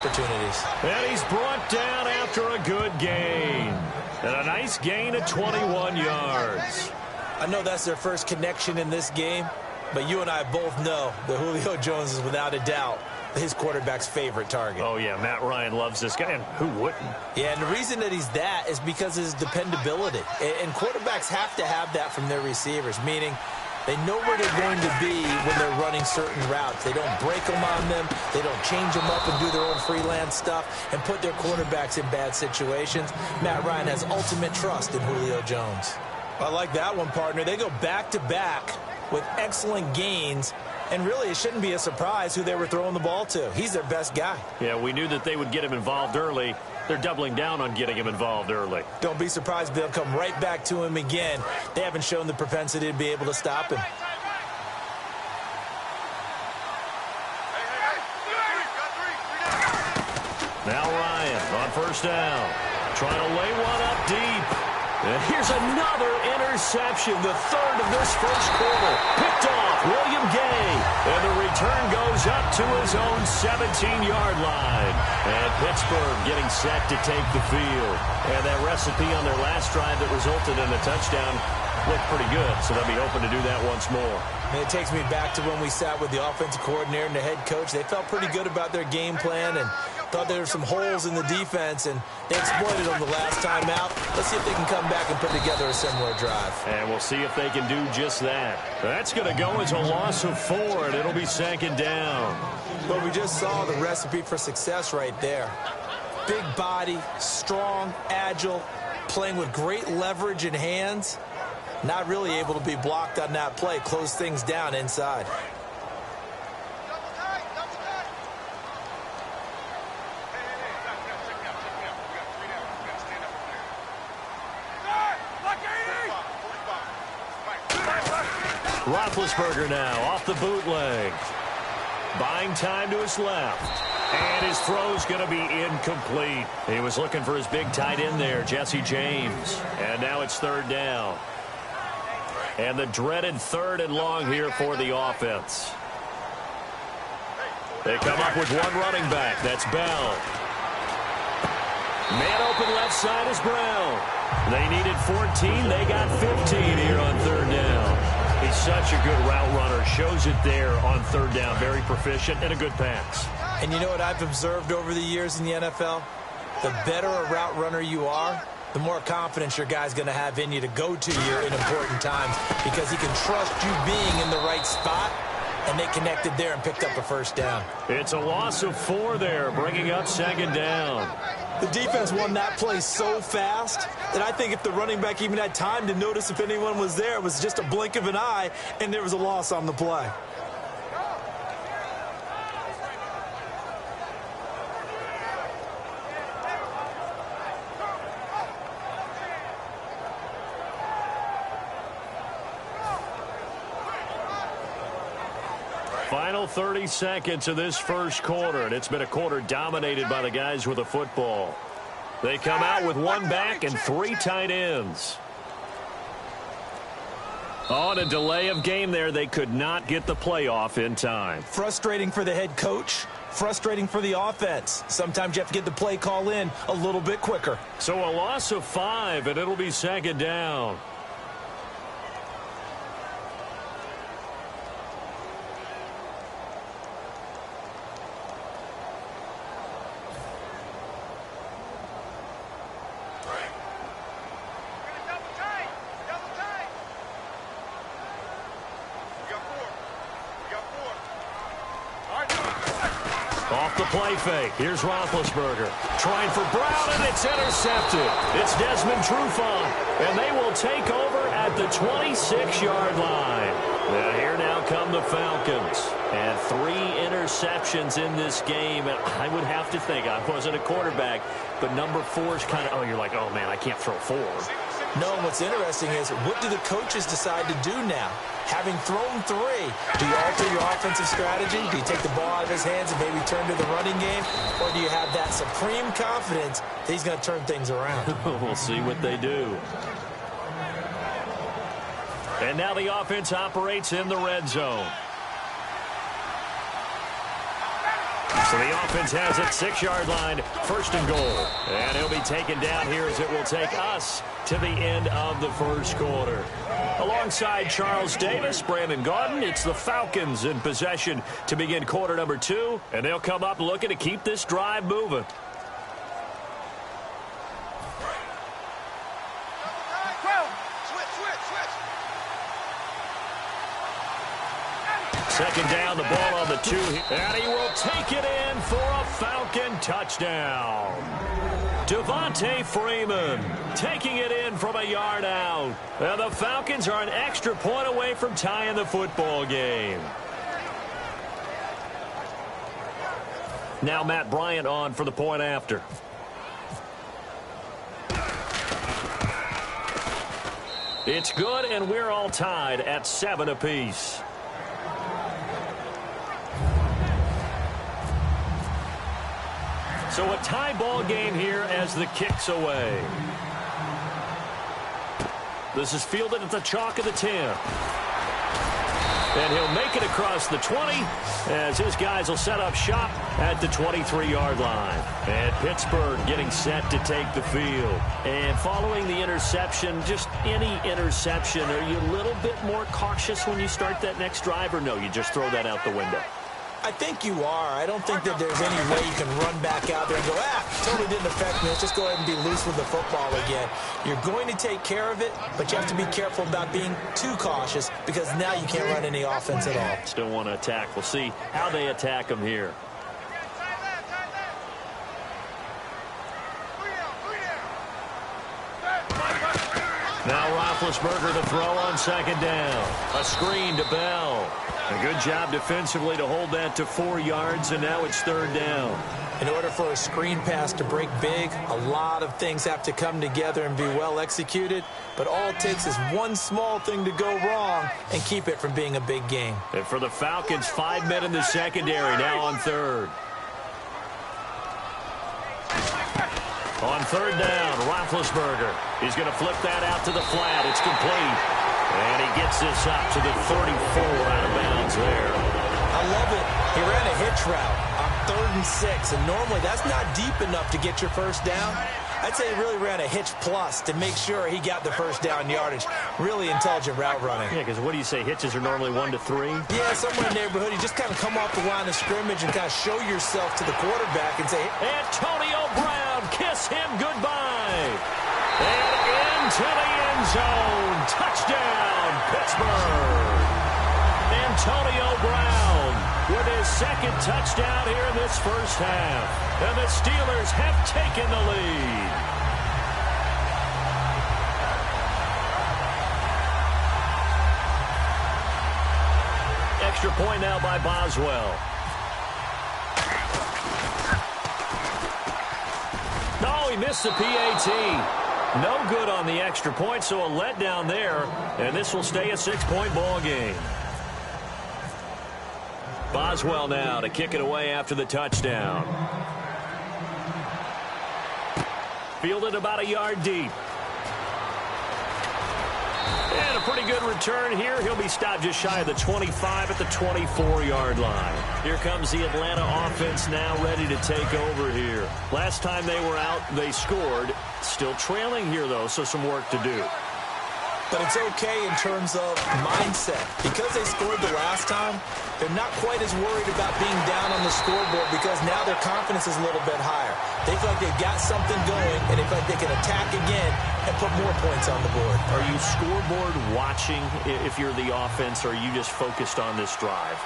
opportunities. And he's brought down after a good gain. And a nice gain of 21 yards. I know that's their first connection in this game, but you and I both know that Julio Jones is without a doubt his quarterback's favorite target. Oh, yeah, Matt Ryan loves this guy, and who wouldn't? Yeah, and the reason that he's that is because of his dependability. And quarterbacks have to have that from their receivers, meaning they know where they're going to be when they're running certain routes. They don't break them on them. They don't change them up and do their own freelance stuff and put their quarterbacks in bad situations. Matt Ryan has ultimate trust in Julio Jones. I like that one, partner. They go back-to-back with excellent gains, and really it shouldn't be a surprise who they were throwing the ball to. He's their best guy. Yeah, we knew that they would get him involved early. They're doubling down on getting him involved early. Don't be surprised if they'll come right back to him again. They haven't shown the propensity to be able to stop him. Now Ryan on first down. Trying to lay one up deep. And here's another interception, the third of this first quarter. Picked off William Gay. And the return goes up to his own 17-yard line. And Pittsburgh getting set to take the field. And that recipe on their last drive that resulted in a touchdown looked pretty good, so they'll be hoping to do that once more. And it takes me back to when we sat with the offensive coordinator and the head coach. They felt pretty good about their game plan and thought there were some holes in the defense, and they exploited them the last time out. Let's see if they can come back and put together a similar drive. And we'll see if they can do just that. That's going to go as a loss of 4, and it'll be second down. Well, we just saw the recipe for success right there. Big body, strong, agile, playing with great leverage in hands. Not really able to be blocked on that play. Close things down inside. Roethlisberger now off the bootleg. Buying time to his left. And his throw's going to be incomplete. He was looking for his big tight end there, Jesse James. And now it's third down. And the dreaded third and long here for the offense. They come up with one running back. That's Bell. Man open left side is Brown. They needed 14. They got 15 here on third down. He's such a good route runner. Shows it there on third down. Very proficient and a good pass. And you know what I've observed over the years in the NFL? The better a route runner you are, the more confidence your guy's going to have in you to go to you in important times because he can trust you being in the right spot, and they connected there and picked up a first down. It's a loss of 4 there, bringing up second down. The defense won that play so fast that I think if the running back even had time to notice if anyone was there, it was just a blink of an eye, and there was a loss on the play. Final 30 seconds of this first quarter, and it's been a quarter dominated by the guys with the football. They come out with one back and 3 tight ends. On a delay of game there, they could not get the playoff in time. Frustrating for the head coach, frustrating for the offense. Sometimes you have to get the play call in a little bit quicker. So a loss of 5, and it'll be second down. Off the play fake. Here's Roethlisberger. Trying for Brown, and it's intercepted. It's Desmond Trufant, and they will take over at the 26-yard line. And here now come the Falcons. And 3 interceptions in this game. And I would have to think, I wasn't a quarterback, but number 4 is kind of, oh, you're like, oh, man, I can't throw 4. No, and what's interesting is, what do the coaches decide to do now? Having thrown 3, do you alter your offensive strategy? Do you take the ball out of his hands and maybe turn to the running game? Or do you have that supreme confidence that he's going to turn things around? We'll see what they do. And now the offense operates in the red zone. So the offense has it, 6-yard line, first and goal. And he'll be taken down here as it will take us to the end of the first quarter. Alongside Charles Davis, Brandon Gaudin, it's the Falcons in possession to begin quarter number 2. And they'll come up looking to keep this drive moving. Second down, the ball on the 2. And he will take it in for a Falcon touchdown. Devontae Freeman taking it in from a yard out. And the Falcons are an extra point away from tying the football game. Now Matt Bryant on for the point after. It's good, and we're all tied at 7 apiece. So a tie ball game here as the kick's away. This is fielded at the chalk of the 10. And he'll make it across the 20 as his guys will set up shop at the 23-yard line. And Pittsburgh getting set to take the field. And following the interception, just any interception, are you a little bit more cautious when you start that next drive, or no, you just throw that out the window? I think you are. I don't think that there's any way you can run back out there and go, totally didn't affect me. Let's just go ahead and be loose with the football again. You're going to take care of it, but you have to be careful about being too cautious because now you can't run any offense at all. Still want to attack. We'll see how they attack them here. Now Roethlisberger to throw on second down. A screen to Bell. A good job defensively to hold that to 4 yards, and now it's third down. In order for a screen pass to break big, a lot of things have to come together and be well executed, but all it takes is one small thing to go wrong and keep it from being a big game. And for the Falcons, 5 men in the secondary, now on third. On third down, Roethlisberger. He's going to flip that out to the flat. It's complete. And he gets this up to the 34 out of bounds there. I love it. He ran a hitch route on 3rd and 6, and normally that's not deep enough to get your first down. I'd say he really ran a hitch plus to make sure he got the first down yardage. Really intelligent route running. Yeah, because what do you say, hitches are normally 1 to 3? Yeah, somewhere in the neighborhood. You just kind of come off the line of scrimmage and kind of show yourself to the quarterback and say, Antonio Brown, kiss him goodbye. And into the end zone. Touchdown, Pittsburgh. Antonio Brown with his second touchdown here in this first half. And the Steelers have taken the lead. Extra point now by Boswell. No, he missed the PAT. No good on the extra point, so a letdown there, and this will stay a 6-point ball game. Boswell now to kick it away after the touchdown. Fielded about a yard deep. And a pretty good return here. He'll be stopped just shy of the 25 at the 24-yard line. Here comes the Atlanta offense now ready to take over here. Last time they were out, they scored. Still trailing here, though, so some work to do. But it's okay in terms of mindset. Because they scored the last time, they're not quite as worried about being down on the scoreboard because now their confidence is a little bit higher. They feel like they've got something going, and they feel like they can attack again and put more points on the board. Are you scoreboard watching if you're the offense, or are you just focused on this drive?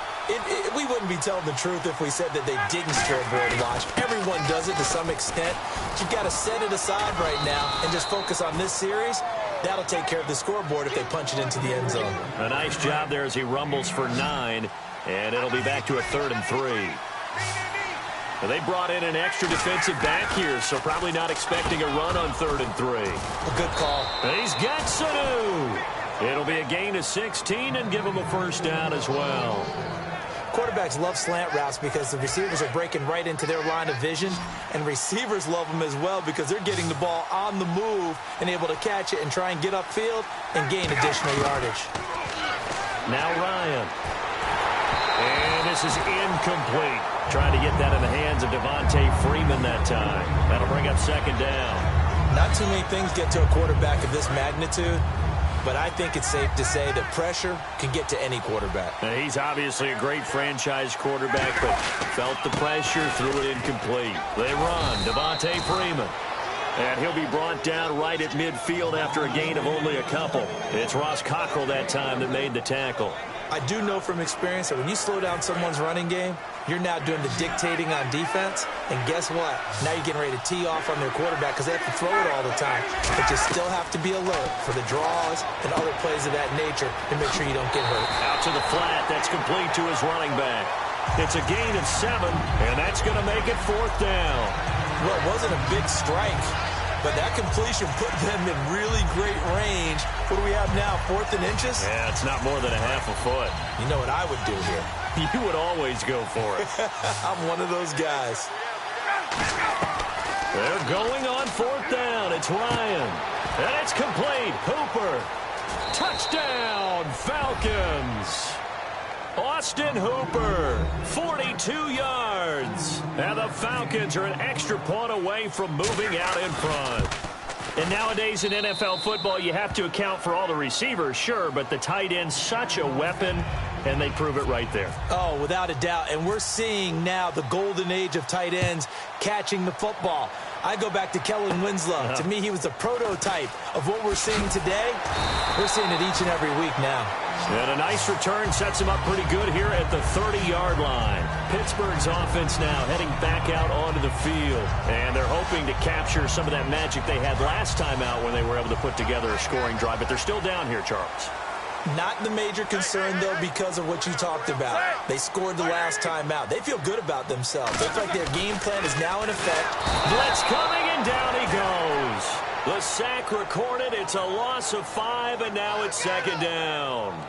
We wouldn't be telling the truth if we said that they didn't scoreboard watch. Everyone does it to some extent. But you've got to set it aside right now and just focus on this series. That'll take care of the scoreboard if they punch it into the end zone. A nice job there as he rumbles for 9, and it'll be back to a 3rd and 3. Well, they brought in an extra defensive back here, so probably not expecting a run on 3rd and 3. A good call. And he's got Sanu. It'll be a gain of 16 and give him a first down as well. Quarterbacks love slant routes because the receivers are breaking right into their line of vision, and receivers love them as well because they're getting the ball on the move and able to catch it and try and get upfield and gain additional yardage. Now Ryan. And this is incomplete. Trying to get that in the hands of Devontae Freeman that time. That'll bring up second down. Not too many things get to a quarterback of this magnitude, but I think it's safe to say that pressure can get to any quarterback. Now, he's obviously a great franchise quarterback, but felt the pressure, threw it incomplete. They run, Devontae Freeman. And he'll be brought down right at midfield after a gain of only a couple. It's Ross Cockrell that time that made the tackle. I do know from experience that when you slow down someone's running game, you're now doing the dictating on defense. And guess what? Now you're getting ready to tee off on their quarterback because they have to throw it all the time. But you still have to be alert for the draws and other plays of that nature to make sure you don't get hurt. Out to the flat. That's complete to his running back. It's a gain of 7, and that's going to make it 4th down. Well, it wasn't a big strike, but that completion put them in really great range. What do we have now, 4th and inches? Yeah, it's not more than a half a foot. You know what I would do here? You would always go for it. I'm one of those guys. They're going on 4th down. It's Ryan. And it's complete. Hooper. Touchdown, Falcons. Austin Hooper, 42 yards. And the Falcons are an extra point away from moving out in front. And nowadays in NFL football, you have to account for all the receivers, sure, but the tight end's such a weapon, and they prove it right there. Oh, without a doubt. And we're seeing now the golden age of tight ends catching the football. I go back to Kellen Winslow. To me, he was the prototype of what we're seeing today. We're seeing it each and every week now. And a nice return sets him up pretty good here at the 30-yard line. Pittsburgh's offense now heading back out onto the field. And they're hoping to capture some of that magic they had last time out when they were able to put together a scoring drive. But they're still down here, Charles. Not the major concern, though, because of what you talked about. They scored the last time out. They feel good about themselves. They feel like their game plan is now in effect. Blitz coming, and down he goes. The sack recorded. It's a loss of 5, and now it's 2nd down.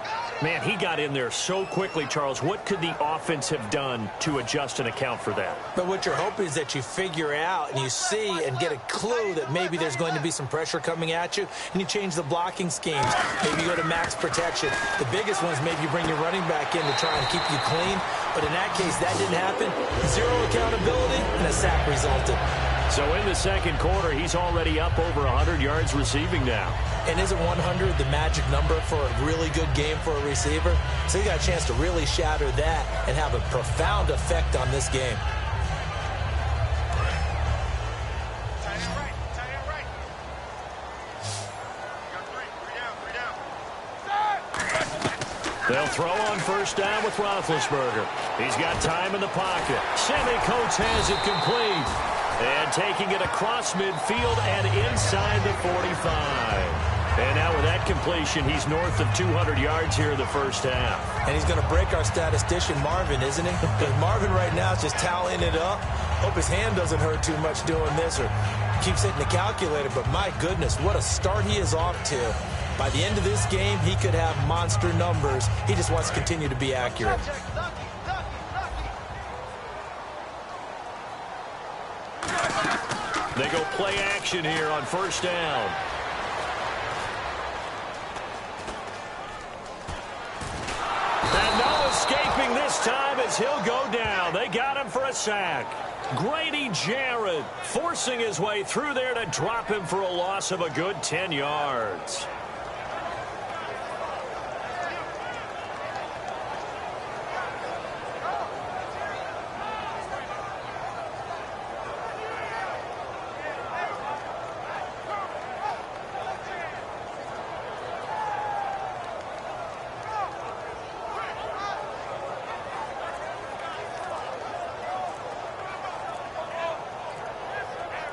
Man, he got in there so quickly, Charles. What could the offense have done to adjust and account for that? But what you're hoping is that you figure out and you see and get a clue that maybe there's going to be some pressure coming at you, and you change the blocking schemes. Maybe you go to max protection. The biggest one is maybe you bring your running back in to try and keep you clean. But in that case, that didn't happen. 0 accountability, and a sack resulted. So in the second quarter, he's already up over 100 yards receiving now. And isn't 100 the magic number for a really good game for a receiver? So you got a chance to really shatter that and have a profound effect on this game. They'll throw on 1st down with Roethlisberger. He's got time in the pocket. Sammy Coates has it complete. And taking it across midfield and inside the 45. And now with that completion, he's north of 200 yards here in the first half. And he's going to break our statistician, Marvin, isn't he? Because Marvin right now is just tallying it up. Hope his hand doesn't hurt too much doing this or keeps hitting the calculator. But my goodness, what a start he is off to. By the end of this game, he could have monster numbers. He just wants to continue to be accurate. They go play action here on 1st down. And no escaping this time as he'll go down. They got him for a sack. Grady Jarrett forcing his way through there to drop him for a loss of a good 10 yards.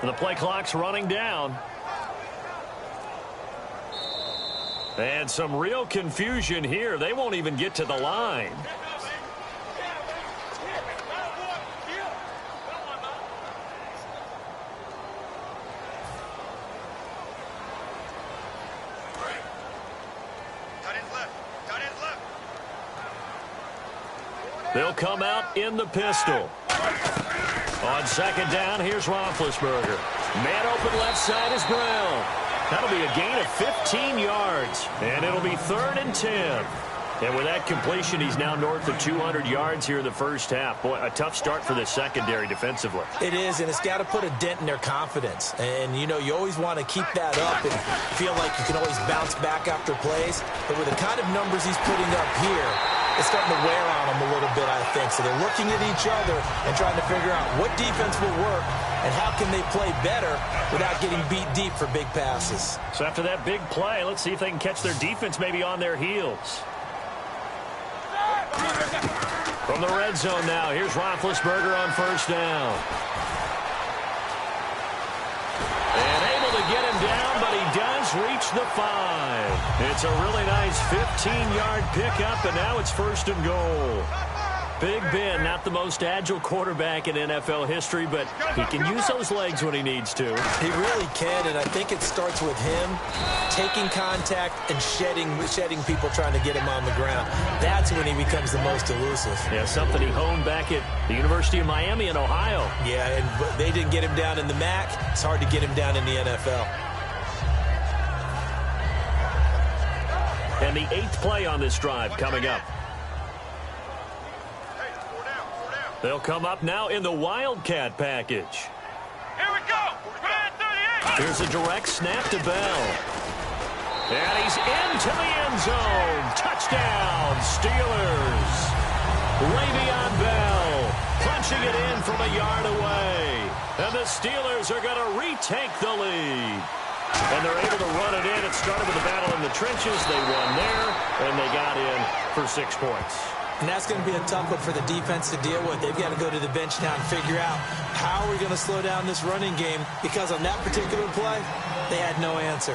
The play clock's running down. And some real confusion here. They won't even get to the line. They'll come out in the pistol. On 2nd down, here's Roethlisberger. Man open left side is Brown. That'll be a gain of 15 yards. And it'll be 3rd and 10. And with that completion, he's now north of 200 yards here in the first half. Boy, a tough start for the secondary defensively. It is, and it's got to put a dent in their confidence. And, you know, you always want to keep that up and feel like you can always bounce back after plays. But with the kind of numbers he's putting up here, it's starting to wear on them a little bit, I think. So they're looking at each other and trying to figure out what defense will work and how can they play better without getting beat deep for big passes. So after that big play, let's see if they can catch their defense maybe on their heels. From the red zone now, here's Roethlisberger on first down. And able to get him down, but he does reach the 5. It's a really nice 15-yard pickup, and now it's first and goal. Big Ben, not the most agile quarterback in NFL history, but he can use those legs when he needs to. He really can, and I think it starts with him taking contact and shedding people trying to get him on the ground. That's when he becomes the most elusive. Yeah, something he honed back at the University of Miami in Ohio. Yeah, and they didn't get him down in the MAC. It's hard to get him down in the NFL. And the 8th play on this drive coming up. They'll come up now in the Wildcat package. Here we go. Here's a direct snap to Bell. And he's into the end zone. Touchdown, Steelers. Le'Veon Bell punching it in from a yard away. And the Steelers are going to retake the lead. And they're able to run it in. It started with a battle in the trenches. They won there, and they got in for 6 points. And that's going to be a tough one for the defense to deal with. They've got to go to the bench now and figure out how are we going to slow down this running game, because on that particular play, they had no answer.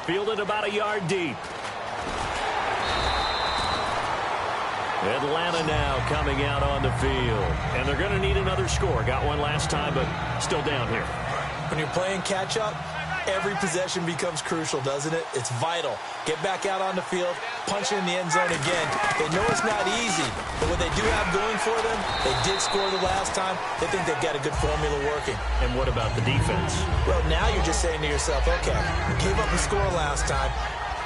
Fielded about a yard deep. Atlanta now coming out on the field. And they're going to need another score. Got one last time, but still down here. When you're playing catch-up, every possession becomes crucial, doesn't it? It's vital. Get back out on the field, punch it in the end zone again. They know it's not easy, but what they do have going for them, they did score the last time. They think they've got a good formula working. And what about the defense? Well, now you're just saying to yourself, okay, we gave up a score last time.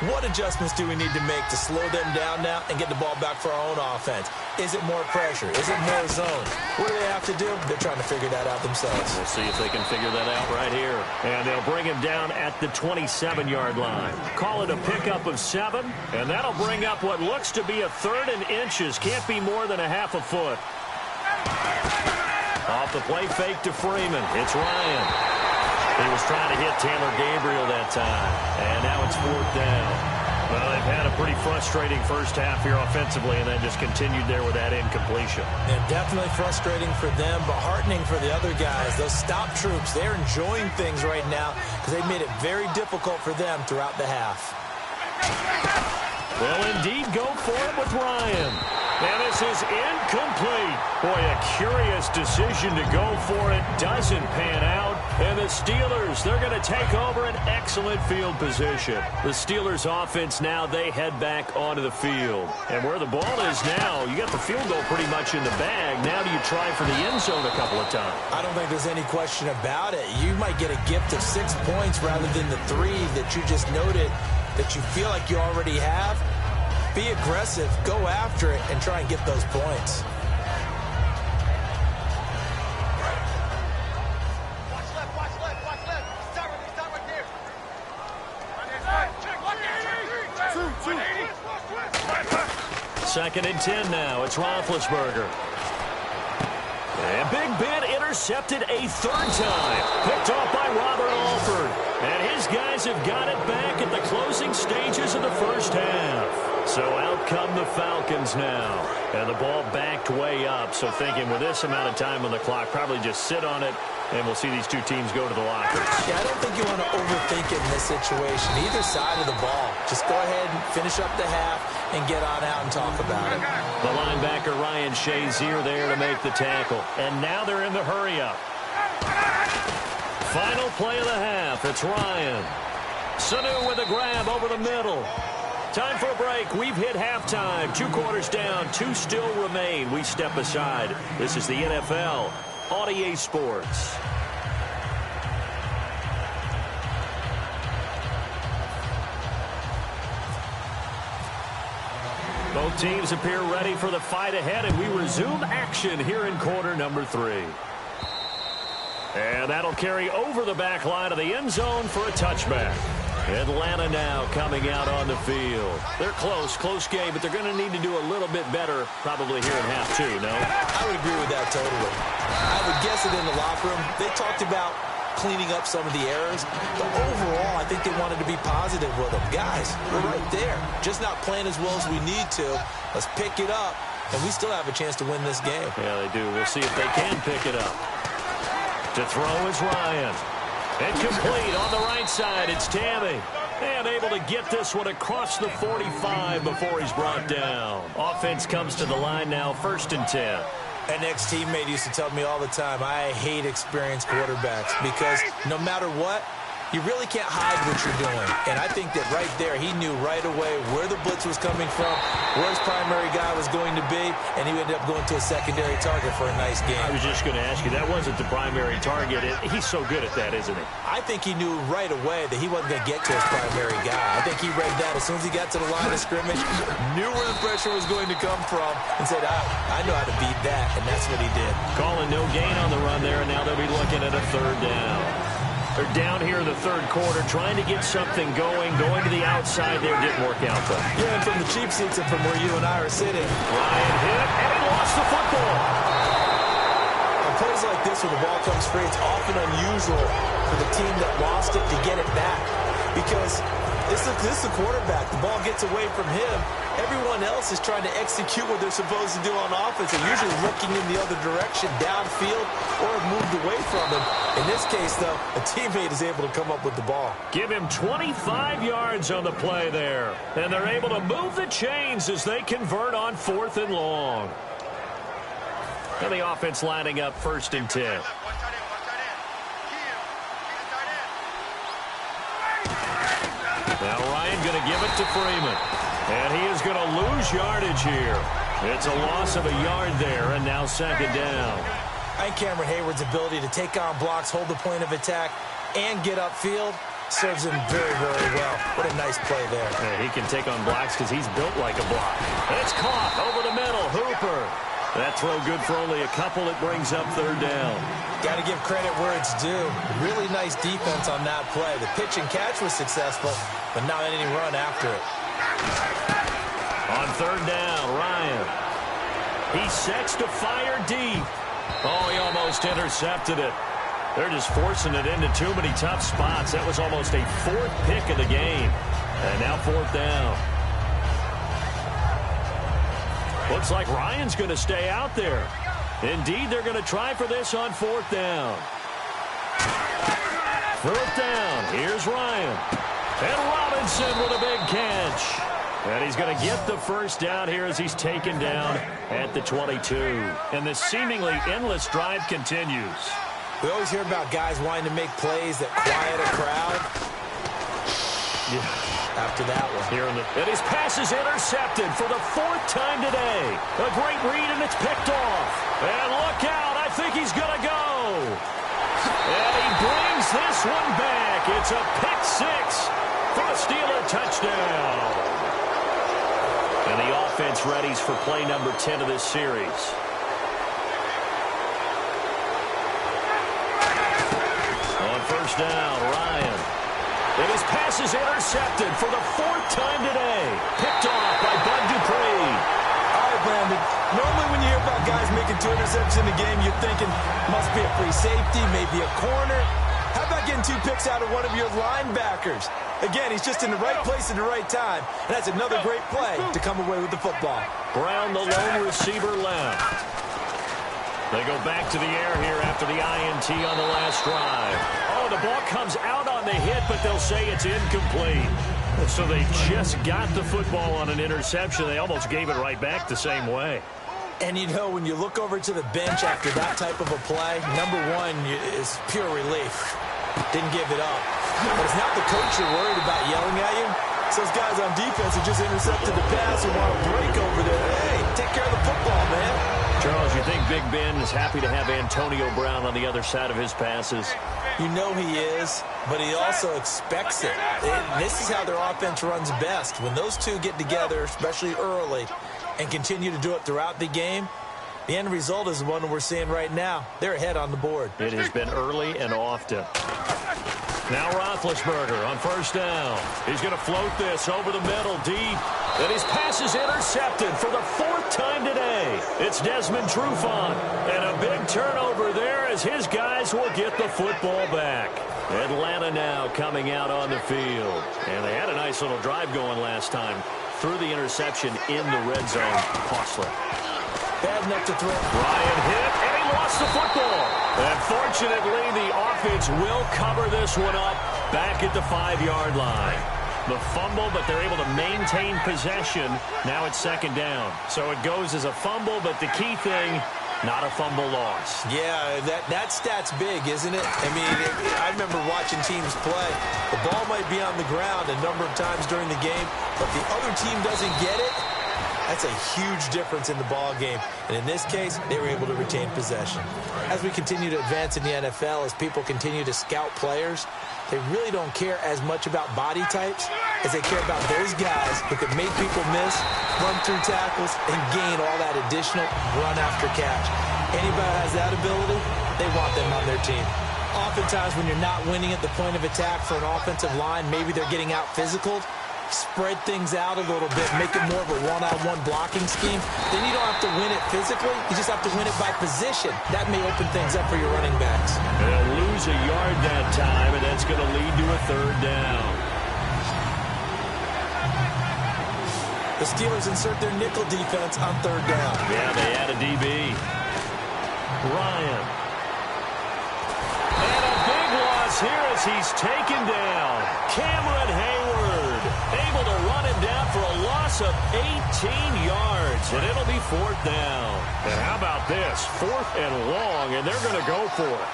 What adjustments do we need to make to slow them down now and get the ball back for our own offense? Is it more pressure? Is it more zone? What do they have to do? They're trying to figure that out themselves. We'll see if they can figure that out right here. And they'll bring him down at the 27-yard line. Call it a pickup of 7, and that'll bring up what looks to be a 3rd and inches. Can't be more than a half a foot. Off the play fake to Freeman. It's Ryan. He was trying to hit Taylor Gabriel that time. And now it's 4th down. Well, they've had a pretty frustrating first half here offensively, and then just continued there with that incompletion. And definitely frustrating for them, but heartening for the other guys. Those stop troops, they're enjoying things right now because they've made it very difficult for them throughout the half. They'll indeed go for it with Ryan. And this is incomplete. Boy, a curious decision to go for it. Doesn't pan out. And the Steelers, they're going to take over an excellent field position. The Steelers offense now, they head back onto the field. And where the ball is now, you got the field goal pretty much in the bag. Now do you try for the end zone a couple of times? I don't think there's any question about it. You might get a gift of 6 points rather than the 3 that you just noted that you feel like you already have. Be aggressive, go after it, and try and get those points. Watch left, watch left, watch left. Start right there. 2nd and 10 now. It's Roethlisberger. And Big Ben intercepted a 3rd time. Picked off by Robert Alford. And his guys have got it back at the closing stages of the first half. So out come the Falcons now. And the ball backed way up. So thinking with this amount of time on the clock, probably just sit on it, and we'll see these two teams go to the lockers. Yeah, I don't think you want to overthink it in this situation. Either side of the ball. Just go ahead and finish up the half and get on out and talk about it. The linebacker Ryan Shazier there to make the tackle. And now they're in the hurry-up. Final play of the half. It's Ryan. Sanu with a grab over the middle. Time for a break. We've hit halftime. 2 quarters down. 2 still remain. We step aside. This is the NFL on EA Sports. Both teams appear ready for the fight ahead, and we resume action here in quarter number 3. And that'll carry over the back line of the end zone for a touchback. Atlanta now coming out on the field. They're close game, but they're going to need to do a little bit better probably here in half 2, no? I would agree with that totally. I would guess it in the locker room. They talked about cleaning up some of the errors, but overall, I think they wanted to be positive with them. Guys, we're right there. Just not playing as well as we need to. Let's pick it up, and we still have a chance to win this game. Yeah, they do. We'll see if they can pick it up. To throw is Ryan. Incomplete on the right side. It's Tammy. And able to get this one across the 45 before he's brought down. Offense comes to the line now, 1st and 10. An ex-teammate used to tell me all the time, I hate experienced quarterbacks because no matter what, you really can't hide what you're doing. And I think that right there, he knew right away where the blitz was coming from, where his primary guy was going to be, and he ended up going to a secondary target for a nice game. I was just going to ask you, that wasn't the primary target. He's so good at that, isn't he? I think he knew right away that he wasn't going to get to his primary guy. I think he read that as soon as he got to the line of scrimmage, knew where the pressure was going to come from, and said, I know how to beat that, and that's what he did. Calling no gain on the run there, and now they'll be looking at a 3rd down. They're down here in the 3rd quarter, trying to get something going to the outside there. Didn't work out, though. Yeah, and from the cheap seats and from where you and I are sitting. Ryan hit, and he lost the football. On plays like this, when the ball comes free, it's often unusual for the team that lost it to get it back. Because this is the quarterback. The ball gets away from him. Everyone else is trying to execute what they're supposed to do on offense. They're usually looking in the other direction, downfield, or have moved away from him. In this case, though, a teammate is able to come up with the ball. Give him 25 yards on the play there. And they're able to move the chains as they convert on 4th and long. And the offense lining up 1st and 10. Now Ryan going to give it to Freeman. And he is going to lose yardage here. It's a loss of a yard there, and now 2nd down. I think Cameron Hayward's ability to take on blocks, hold the point of attack, and get upfield serves him very, very well. What a nice play there. Yeah, he can take on blocks because he's built like a block. It's caught over the middle. Hooper. That throw good for only a couple. It brings up 3rd down. Got to give credit where it's due. Really nice defense on that play. The pitch and catch was successful, but not any run after it. On 3rd down, Ryan. He sets to fire deep. Oh, he almost intercepted it. They're just forcing it into too many tough spots. That was almost a 4th pick of the game. And now 4th down. Looks like Ryan's going to stay out there. Indeed, they're going to try for this on 4th down. 4th down. Here's Ryan. And Robinson with a big catch. And he's going to get the 1st down here as he's taken down at the 22. And the seemingly endless drive continues. We always hear about guys wanting to make plays that quiet a crowd. Yeah. After that one. And his pass is intercepted for the 4th time today. A great read, and it's picked off. And look out. I think he's going to go. And he brings this one back. It's a pick 6 for a Steeler touchdown. And the offense readies for play number 10 of this series. On 1st down, Ryan. And his pass is intercepted for the 4th time today. Picked off by Bud Dupree. All right, Brandon. Normally when you hear about guys making 2 interceptions in a game, you're thinking must be a free safety, maybe a corner. How about getting 2 picks out of one of your linebackers? Again, he's just in the right place at the right time. And that's another great play to come away with the football. Brown, the lone receiver, left. They go back to the air here after the INT on the last drive. Oh, the ball comes out on the hit, but they'll say it's incomplete. So they just got the football on an interception. They almost gave it right back the same way. And, you know, when you look over to the bench after that type of a play, number one is pure relief. Didn't give it up. But it's not the coach you're worried about yelling at you. It's those guys on defense who just intercepted the pass and want to break over there. Hey, take care of the football, man. Charles, you think Big Ben is happy to have Antonio Brown on the other side of his passes? You know he is, but he also expects it. This is how their offense runs best. When those two get together, especially early, and continue to do it throughout the game, the end result is the one we're seeing right now. They're ahead on the board. It has been early and often. Now Roethlisberger on first down. He's going to float this over the middle deep. And his pass is intercepted for the 4th time today. It's Desmond Trufant. And a big turnover there as his guys will get the football back. Atlanta now coming out on the field. And they had a nice little drive going last time. Threw the interception in the red zone. Costly. Bad enough to throw. Ryan hit, and he lost the football. Unfortunately, the offense will cover this one up back at the 5-yard line. The fumble, but they're able to maintain possession. Now it's 2nd down. So it goes as a fumble, but the key thing, not a fumble loss. Yeah, that stat's big, isn't it? I mean, I remember watching teams play. The ball might be on the ground a number of times during the game, but the other team doesn't get it. That's a huge difference in the ball game. And in this case, they were able to retain possession. As we continue to advance in the NFL, as people continue to scout players, they really don't care as much about body types as they care about those guys who can make people miss, run through tackles, and gain all that additional run after catch. Anybody who has that ability, they want them on their team. Oftentimes when you're not winning at the point of attack for an offensive line, maybe they're getting out physical, spread things out a little bit, make it more of a one-on-one blocking scheme, then you don't have to win it physically. You just have to win it by position. That may open things up for your running backs. They'll lose a yard that time, and that's going to lead to a 3rd down. The Steelers insert their nickel defense on 3rd down. Yeah, they add a DB. Ryan. And a big loss here as he's taken down. Cameron Hayward able to run him down for a loss of 18 yards, and it'll be 4th down. And how about this? 4th and long, and they're going to go for it.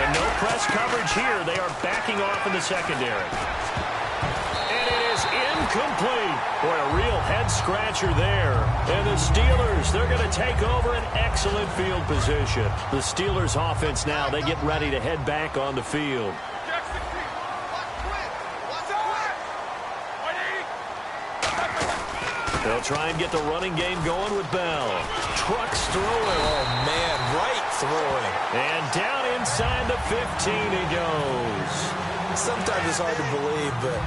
And no press coverage here. They are backing off in the secondary. And it is incomplete. Boy, a real head-scratcher there. And the Steelers, they're going to take over an excellent field position. The Steelers offense now, they get ready to head back on the field. They'll try and get the running game going with Bell. Trucks throwing. Oh, man, right throwing. And down inside the 15 he goes. Sometimes it's hard to believe, but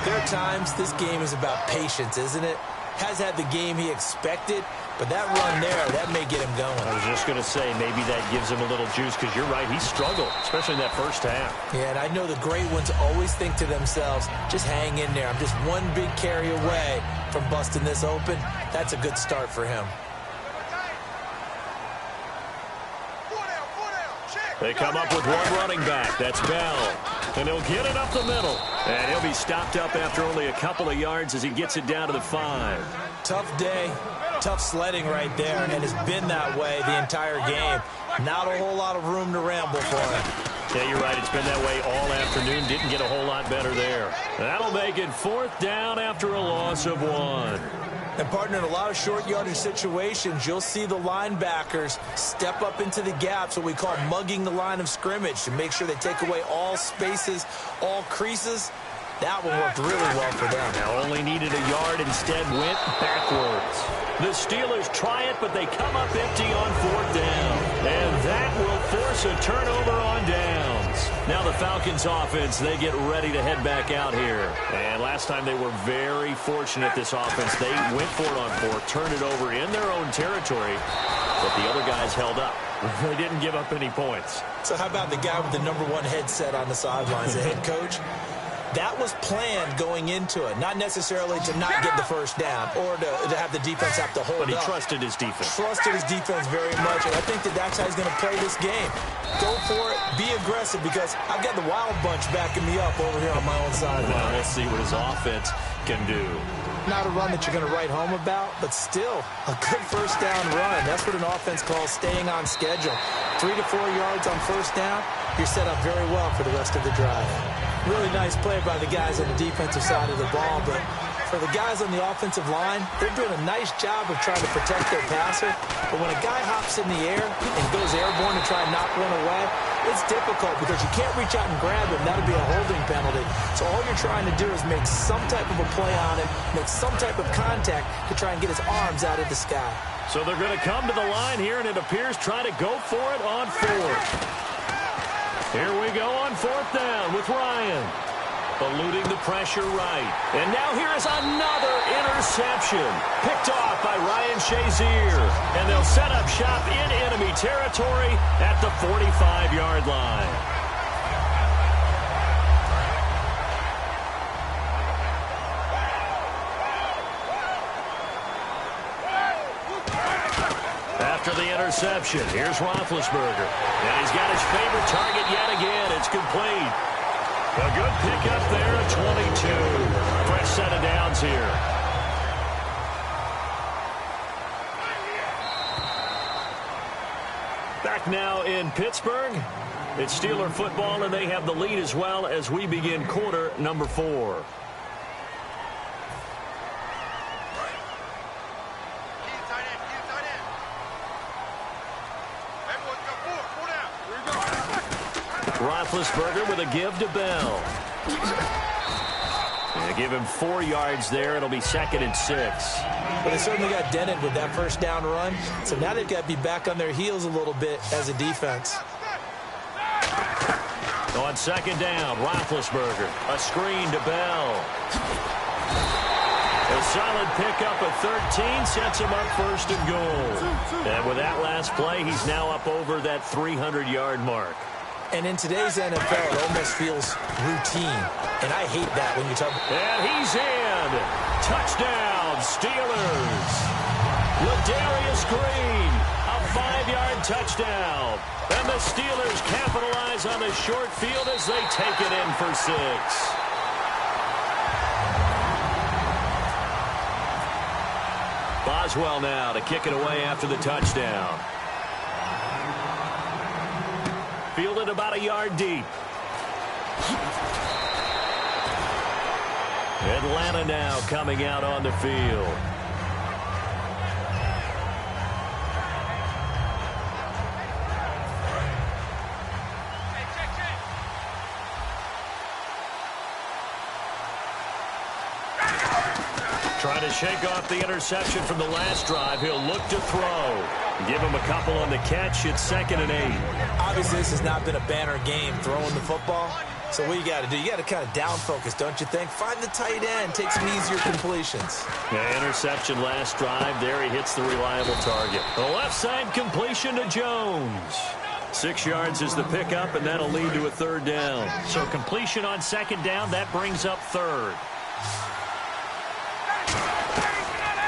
there are times this game is about patience, isn't it? Has had the game he expected, but that run there, that may get him going. I was just going to say, maybe that gives him a little juice, because you're right, he struggled, especially in that first half. Yeah, and I know the great ones always think to themselves, just hang in there. I'm just one big carry away from busting this open. That's a good start for him. They come up with one running back. That's Bell. And he'll get it up the middle. And he'll be stopped up after only a couple of yards as he gets it down to the 5. Tough day, tough sledding right there, and it's been that way the entire game. Not a whole lot of room to ramble for him. Yeah, you're right. It's been that way all afternoon. Didn't get a whole lot better there. That'll make it 4th down after a loss of 1. And, partner, in a lot of short yardage situations, you'll see the linebackers step up into the gaps, what we call mugging the line of scrimmage, to make sure they take away all spaces, all creases. That one worked really well for them. Now only needed a yard, instead went backwards. The Steelers try it, but they come up empty on 4th down. And that will force a turnover on downs. Now the Falcons offense, they get ready to head back out here. And last time they were very fortunate, this offense. They went for it on 4th, turned it over in their own territory, but the other guys held up. They didn't give up any points. So how about the guy with the #1 headset on the sidelines, the head coach? That was planned going into it, not necessarily to not get the first down or to have the defense have to hold up. But he trusted his defense. Trusted his defense very much, and I think that's how he's going to play this game. Go for it, be aggressive, because I've got the wild bunch backing me up over here on my own sideline. Well, we'll see what his offense can do. Not a run that you're going to write home about, but still a good first down run. That's what an offense calls staying on schedule. 3 to 4 yards on first down, you're set up very well for the rest of the drive. Really nice play by the guys on the defensive side of the ball, but for the guys on the offensive line, they're doing a nice job of trying to protect their passer. But when a guy hops in the air and goes airborne to try and knock one away, it's difficult because you can't reach out and grab him. That would be a holding penalty. So all you're trying to do is make some type of a play on him, make some type of contact to try and get his arms out of the sky. So they're going to come to the line here, and it appears try to go for it on fourth. Here we go on fourth down with Ryan. Eluding the pressure right. And now here is another interception. Picked off by Ryan Shazier. And they'll set up shop in enemy territory at the 45-yard line. After the interception, here's Roethlisberger. And he's got his favorite target yet again. It's complete. A good pickup there at 22. Fresh set of downs here. Back now in Pittsburgh. It's Steeler football, and they have the lead as well as we begin quarter number 4. Roethlisberger with a give to Bell. Yeah, give him 4 yards there. It'll be 2nd and 6. But they certainly got dented with that first down run. So now they've got to be back on their heels a little bit as a defense. On 2nd down, Roethlisberger. A screen to Bell. A solid pickup of 13 sets him up 1st and goal. And with that last play, he's now up over that 300-yard mark. And in today's NFL, it almost feels routine. And I hate that when you talk. And he's in. Touchdown, Steelers. Ladarius Green, a 5-yard touchdown. And the Steelers capitalize on the short field as they take it in for 6. Boswell now to kick it away after the touchdown. Fielded about a yard deep. Atlanta now coming out on the field. Trying to shake off the interception from the last drive. He'll look to throw. Give him a couple on the catch. It's 2nd and 8. Obviously, this has not been a banner game throwing the football. So what you got to do, you got to kind of down focus, don't you think? Find the tight end, take some easier completions. Yeah, interception last drive. There he hits the reliable target. The left side completion to Jones. 6 yards is the pickup, and that'll lead to a 3rd down. So completion on 2nd down, that brings up 3rd.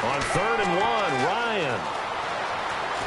On 3rd and 1, Ryan.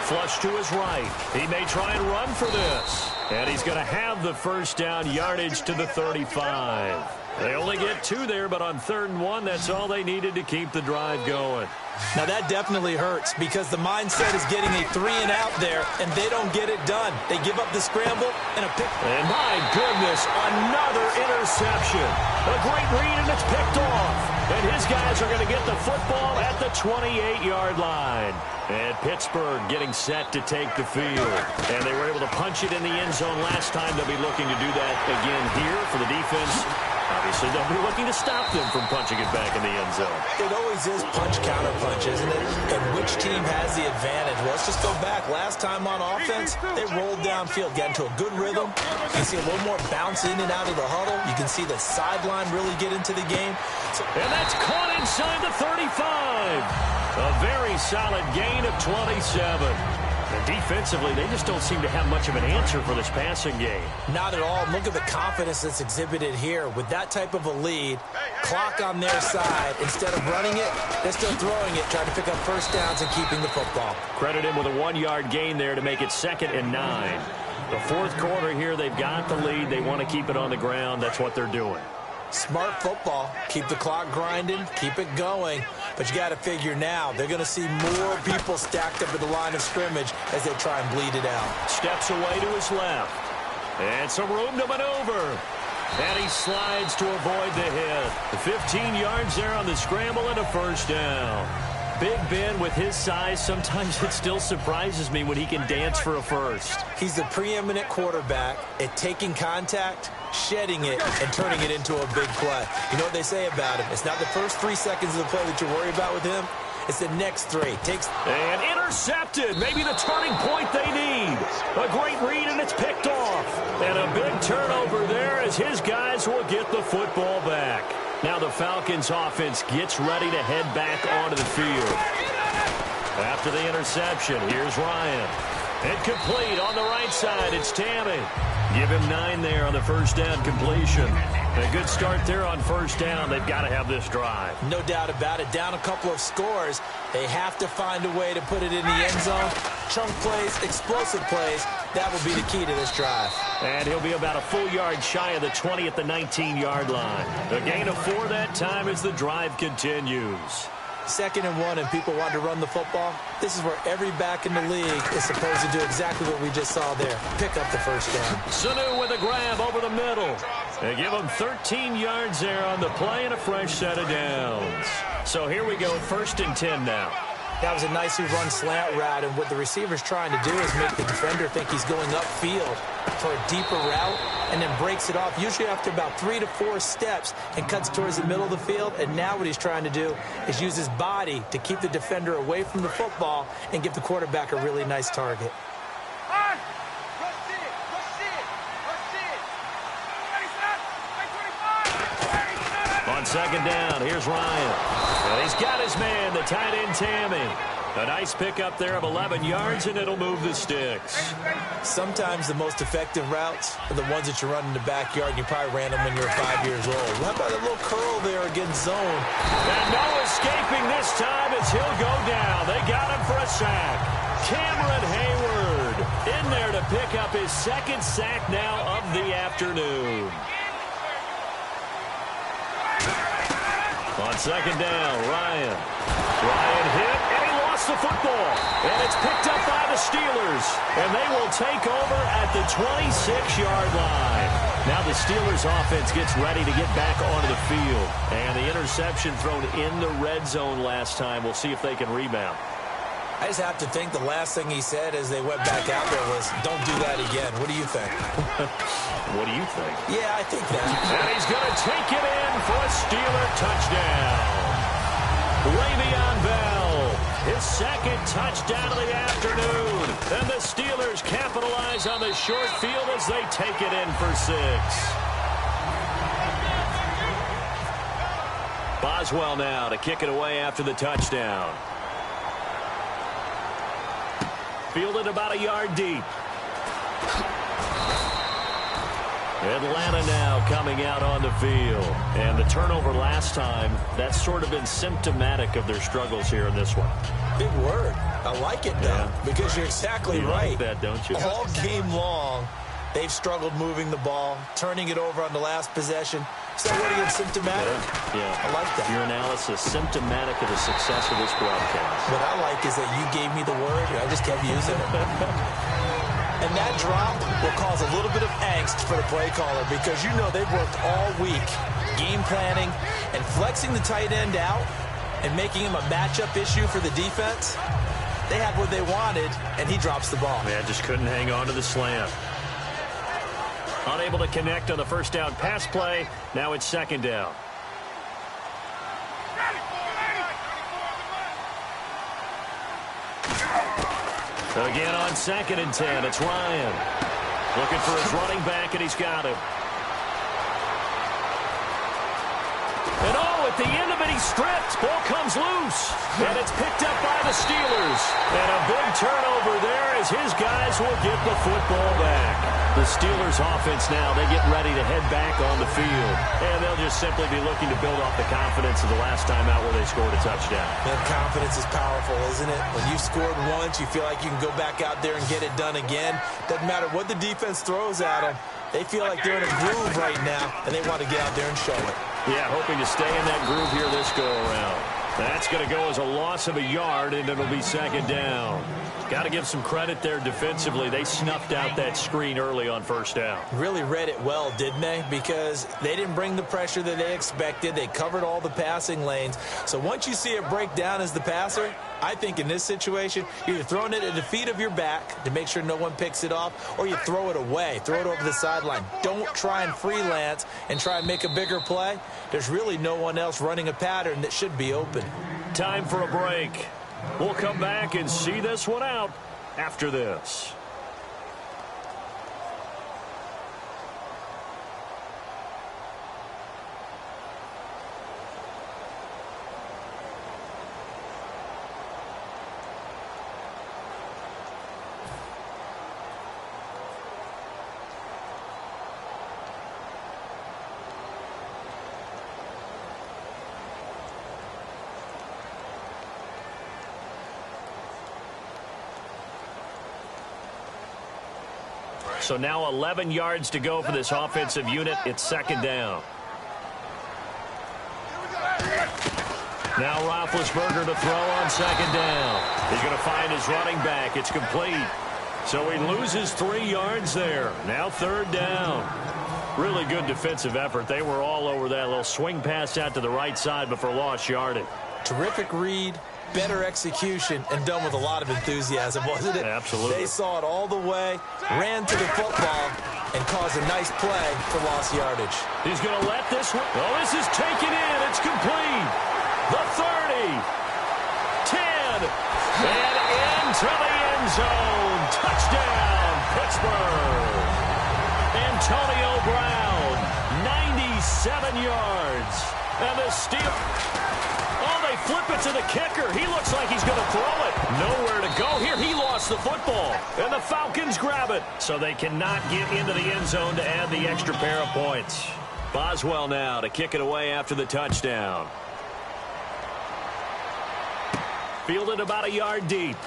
Flush to his right. He may try and run for this. And he's going to have the 1st down, yardage to the 35. They only get 2 there, but on 3rd and 1, that's all they needed to keep the drive going. Now that definitely hurts because the mindset is getting a 3 and out there, and they don't get it done. They give up the scramble and a pick. And my goodness, another interception. A great read, and it's picked off. And his guys are going to get the football at the 28-yard line. And Pittsburgh getting set to take the field. And they were able to punch it in the end zone last time. They'll be looking to do that again here for the defense. Obviously, they'll be looking to stop them from punching it back in the end zone. It always is punch-counter-punch, isn't it? And which team has the advantage? Well, let's just go back. Last time on offense, they rolled downfield, got into a good rhythm. You can see a little more bounce in and out of the huddle. You can see the sideline really get into the game. And that's caught inside the 35. A very solid gain of 27. And defensively, they just don't seem to have much of an answer for this passing game. Not at all. Look at the confidence that's exhibited here. With that type of a lead, clock on their side, instead of running it, they're still throwing it, trying to pick up 1st downs and keeping the football. Credit him with a 1-yard gain there to make it 2nd and 9. The 4th quarter here, they've got the lead. They want to keep it on the ground. That's what they're doing. Smart football. Keep the clock grinding. Keep it going. But you got to figure now, they're going to see more people stacked up at the line of scrimmage as they try and bleed it out. Steps away to his left. And some room to maneuver. And he slides to avoid the hit. 15 yards there on the scramble and a 1st down. Big Ben, with his size, sometimes it still surprises me when he can dance for a first. He's the preeminent quarterback at taking contact, shedding it, and turning it into a big play. You know what they say about him? It's not the first 3 seconds of the play that you worry about with him. It's the next 3. And intercepted. Maybe the turning point they need. A great read, and it's picked off. And a big turnover there as his guys will get the football back. Now the Falcons offense gets ready to head back onto the field. After the interception, here's Ryan. Incomplete on the right side. It's Tammy. Give him 9 there on the first down completion. A good start there on first down. They've got to have this drive. No doubt about it. Down a couple of scores. They have to find a way to put it in the end zone. Chunk plays, explosive plays. That will be the key to this drive. And he'll be about a full yard shy of the 20 at the 19-yard line. A gain of 4 that time as the drive continues. 2nd and 1, and people want to run the football. This is where every back in the league is supposed to do exactly what we just saw there. Pick up the first down. Sanu with a grab over the middle. They give him 13 yards there on the play and a fresh set of downs. So here we go, 1st and 10 now. That was a nicely run slant route, and what the receiver's trying to do is make the defender think he's going upfield for a deeper route, and then breaks it off, usually after about 3 to 4 steps, and cuts towards the middle of the field. And now what he's trying to do is use his body to keep the defender away from the football and give the quarterback a really nice target. On 2nd down, here's Ryan. And he's got his man, the tight end Tammy. A nice pickup there of 11 yards, and it'll move the sticks. Sometimes the most effective routes are the ones that you run in the backyard, and you probably ran them when you were 5 years old. How about a little curl there against zone? And no escaping this time as he'll go down. They got him for a sack. Cameron Hayward in there to pick up his 2nd sack now of the afternoon. On 2nd down, Ryan hit, and he lost the football. And it's picked up by the Steelers. And they will take over at the 26-yard line. Now the Steelers offense gets ready to get back onto the field. And the interception thrown in the red zone last time. We'll see if they can rebound. I just have to think the last thing he said as they went back out there was, don't do that again. What do you think? What do you think? Yeah, I think that. And he's going to take it in for a Steeler touchdown. Le'Veon Bell, his 2nd touchdown of the afternoon. And the Steelers capitalize on the short field as they take it in for 6. Boswell now to kick it away after the touchdown. Fielded about a yard deep. Atlanta now coming out on the field. And the turnover last time, that's sort of been symptomatic of their struggles here in this one. Big word. I like it, though, because you're exactly right. Like that, don't you? All game long, they've struggled moving the ball, turning it over on the last possession. So what are you, symptomatic? Yeah. I like that. Your analysis, symptomatic of the success of this broadcast. What I like is that you gave me the word, and I just kept using it. And that drop will cause a little bit of angst for the play caller, because you know they've worked all week game planning and flexing the tight end out and making him a matchup issue for the defense. They had what they wanted, and he drops the ball. Man, just couldn't hang on to the slant. Unable to connect on the first down pass play. Now it's 2nd down. Again on 2nd and 10, it's Ryan. Looking for his running back, and he's got him. And at the end of it, he's stripped. Ball comes loose. And it's picked up by the Steelers. And a big turnover there as his guys will get the football back. The Steelers offense now, they get ready to head back on the field. And they'll just simply be looking to build off the confidence of the last time out where they scored a touchdown. Man, confidence is powerful, isn't it? When you scored once, you feel like you can go back out there and get it done again. Doesn't matter what the defense throws at them. They feel like they're in a groove right now, and they want to get out there and show it. Yeah, hoping to stay in that groove here this go-around. That's going to go as a loss of a yard, and it'll be second down. Got to give some credit there defensively. They snuffed out that screen early on first down. Really read it well, didn't they? Because they didn't bring the pressure that they expected. They covered all the passing lanes. So once you see it break down as the passer, I think in this situation, you're either throwing it at the feet of your back to make sure no one picks it off, or you throw it away, throw it over the sideline. Don't try and freelance and try and make a bigger play. There's really no one else running a pattern that should be open. Time for a break. We'll come back and see this one out after this. So now 11 yards to go for this offensive unit. It's second down. Now Roethlisberger to throw on second down. He's going to find his running back. It's complete. So he loses 3 yards there. Now third down. Really good defensive effort. They were all over that little swing pass out to the right side before lost yardage. Terrific read, better execution, and done with a lot of enthusiasm, wasn't it? Absolutely. They saw it all the way, ran to the football, and caused a nice play for lost yardage. He's going to let this one. Oh, this is taken in. It's complete. The 30. 10. And into the end zone. Touchdown, Pittsburgh. Antonio Brown, 97 yards. And the steal. Oh, they flip it to the kicker. He looks like he's going to throw it. Nowhere to go here. He lost the football. And the Falcons grab it. So they cannot get into the end zone to add the extra pair of points. Boswell now to kick it away after the touchdown. Fielded about a yard deep.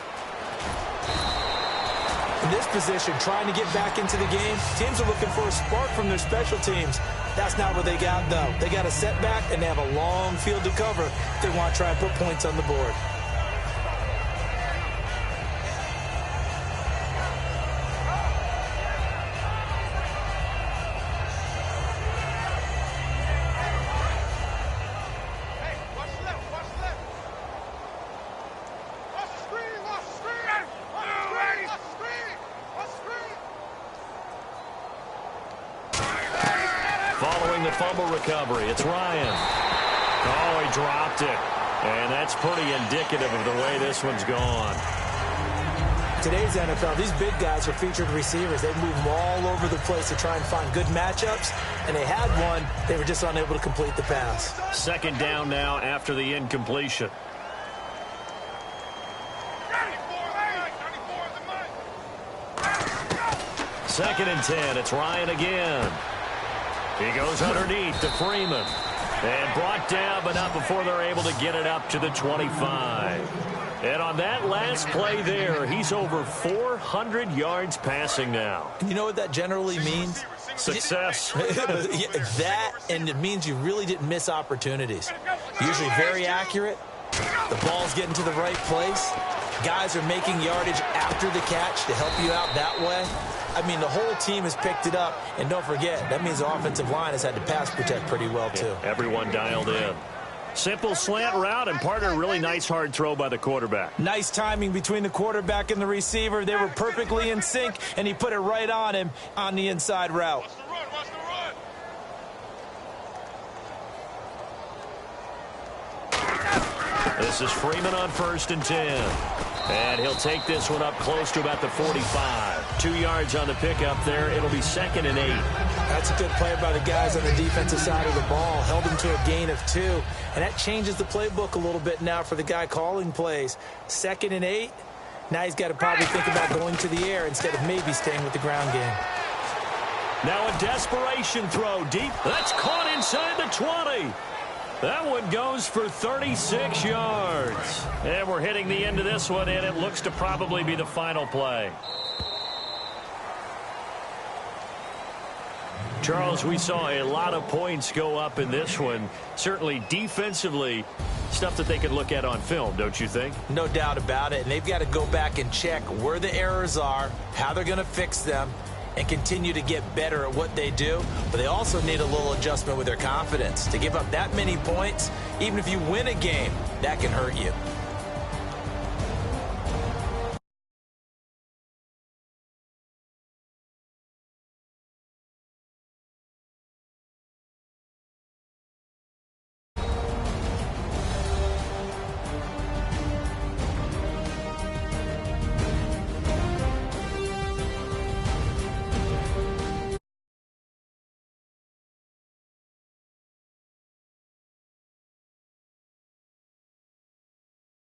In this position, trying to get back into the game, teams are looking for a spark from their special teams. That's not what they got, though. They got a setback, and they have a long field to cover if they want to try and put points on the board. Following the fumble recovery, it's Ryan. Oh, he dropped it. And that's pretty indicative of the way this one's gone. Today's NFL, these big guys are featured receivers. They move them all over the place to try and find good matchups. And they had one. They were just unable to complete the pass. Second down now after the incompletion. Second and 10. It's Ryan again. He goes underneath to Freeman. And brought down, but not before they're able to get it up to the 25. And on that last play there, he's over 400 yards passing now. You know what that generally means? Success. That, and it means you really didn't miss opportunities. Usually very accurate. The ball's getting to the right place. Guys are making yardage after the catch to help you out that way. I mean, the whole team has picked it up. And don't forget, that means the offensive line has had to pass protect pretty well, too. Yeah, everyone dialed in. Simple slant route, and part of a really nice hard throw by the quarterback. Nice timing between the quarterback and the receiver. They were perfectly in sync, and he put it right on him on the inside route. This is Freeman on 1st and 10. And he'll take this one up close to about the 45. 2 yards on the pickup there. It'll be 2nd and 8. That's a good play by the guys on the defensive side of the ball. Held him to a gain of 2. And that changes the playbook a little bit now for the guy calling plays. 2nd and 8. Now he's got to probably think about going to the air instead of maybe staying with the ground game. Now a desperation throw deep. That's caught inside the 20. That one goes for 36 yards. And we're hitting the end of this one, and it looks to probably be the final play. Charles, we saw a lot of points go up in this one. Certainly defensively, Stuff that they can look at on film, don't you think? No doubt about it. And they've got to go back and check where the errors are, how they're going to fix them, and continue to get better at what they do. But they also need a little adjustment with their confidence. To give up that many points, even if you win a game, that can hurt you.